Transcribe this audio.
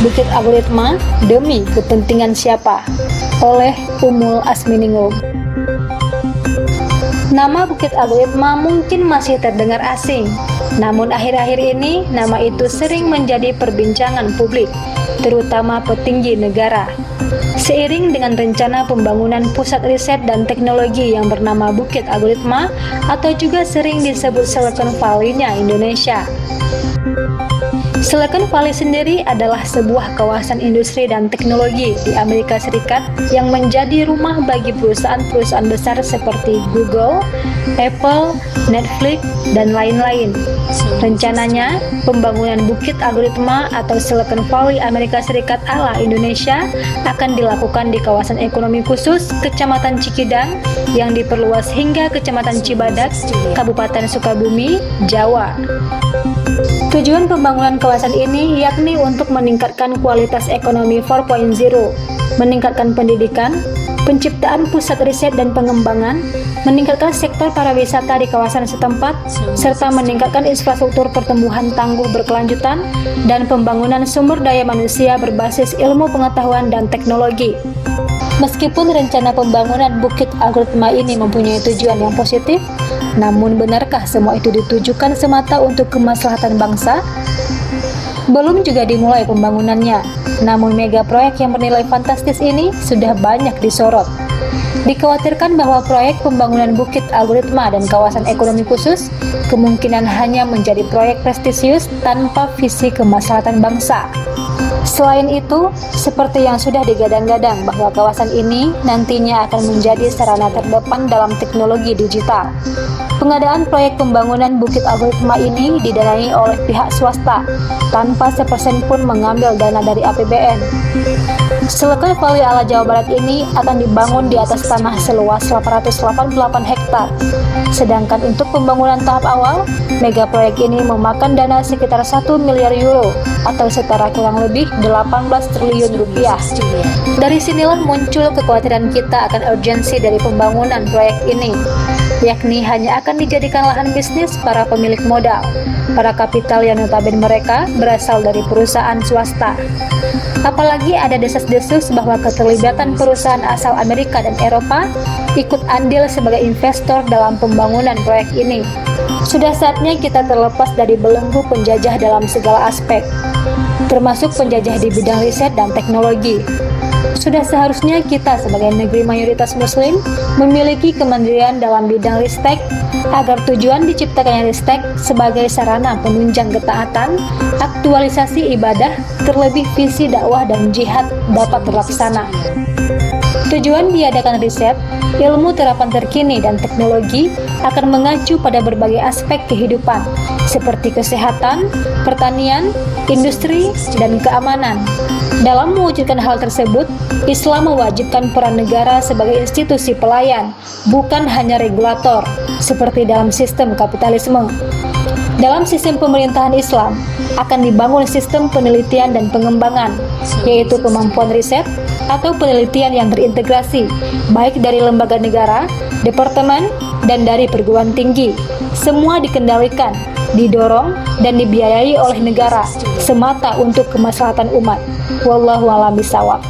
Bukit Algoritma Demi Kepentingan Siapa? Oleh Ummul Asminingrum. Nama Bukit Algoritma mungkin masih terdengar asing, namun akhir-akhir ini nama itu sering menjadi perbincangan publik, terutama petinggi negara. Seiring dengan rencana pembangunan pusat riset dan teknologi yang bernama Bukit Algoritma atau juga sering disebut Silicon Valley-nya Indonesia. Silicon Valley sendiri adalah sebuah kawasan industri dan teknologi di Amerika Serikat yang menjadi rumah bagi perusahaan-perusahaan besar seperti Google, Apple, Netflix, dan lain-lain. Rencananya, pembangunan Bukit Algoritma atau Silicon Valley Amerika Serikat ala Indonesia akan dilakukan di kawasan ekonomi khusus Kecamatan Cikidang yang diperluas hingga Kecamatan Cibadak, Kabupaten Sukabumi, Jawa. Tujuan pembangunan kawasan ini yakni untuk meningkatkan kualitas ekonomi 4.0, meningkatkan pendidikan, penciptaan pusat riset dan pengembangan, meningkatkan sektor pariwisata di kawasan setempat, serta meningkatkan infrastruktur pertumbuhan tangguh berkelanjutan dan pembangunan sumber daya manusia berbasis ilmu pengetahuan dan teknologi. Meskipun rencana pembangunan Bukit Algoritma ini mempunyai tujuan yang positif, namun benarkah semua itu ditujukan semata untuk kemaslahatan bangsa? Belum juga dimulai pembangunannya, namun mega proyek yang bernilai fantastis ini sudah banyak disorot. Dikhawatirkan bahwa proyek pembangunan Bukit Algoritma dan kawasan ekonomi khusus kemungkinan hanya menjadi proyek prestisius tanpa visi kemaslahatan bangsa. Selain itu, seperti yang sudah digadang-gadang bahwa kawasan ini nantinya akan menjadi sarana terdepan dalam teknologi digital. Pengadaan proyek pembangunan Bukit Algoritma ini didanai oleh pihak swasta, tanpa sepersen pun mengambil dana dari APBN. Silicon Valley ala Jawa Barat ini akan dibangun di atas tanah seluas 888 hektar. Sedangkan untuk pembangunan tahap awal, mega proyek ini memakan dana sekitar 1 miliar euro atau setara kurang lebih 18 triliun rupiah. Dari sinilah muncul kekhawatiran kita akan urgensi dari pembangunan proyek ini, yakni hanya akan dijadikan lahan bisnis para pemilik modal, para kapital yang notabene mereka berasal dari perusahaan swasta. Apalagi ada desas-desus bahwa keterlibatan perusahaan asal Amerika dan Eropa ikut andil sebagai investor dalam pembangunan proyek ini. Sudah saatnya kita terlepas dari belenggu penjajah dalam segala aspek, termasuk penjajah di bidang riset dan teknologi. Sudah seharusnya kita sebagai negeri mayoritas muslim memiliki kemandirian dalam bidang ristek agar tujuan diciptakannya ristek sebagai sarana penunjang ketaatan, aktualisasi ibadah, terlebih visi dakwah dan jihad dapat terlaksana. Tujuan diadakan riset, ilmu terapan terkini dan teknologi akan mengacu pada berbagai aspek kehidupan seperti kesehatan, pertanian, industri, dan keamanan. Dalam mewujudkan hal tersebut, Islam mewajibkan peran negara sebagai institusi pelayan, bukan hanya regulator, seperti dalam sistem kapitalisme. Dalam sistem pemerintahan Islam, akan dibangun sistem penelitian dan pengembangan, yaitu kemampuan riset atau penelitian yang terintegrasi, baik dari lembaga negara, departemen, dan dari perguruan tinggi. Semua dikendalikan, didorong, dan dibiayai oleh negara, semata untuk kemaslahatan umat. Wallahu a'lam bishawab.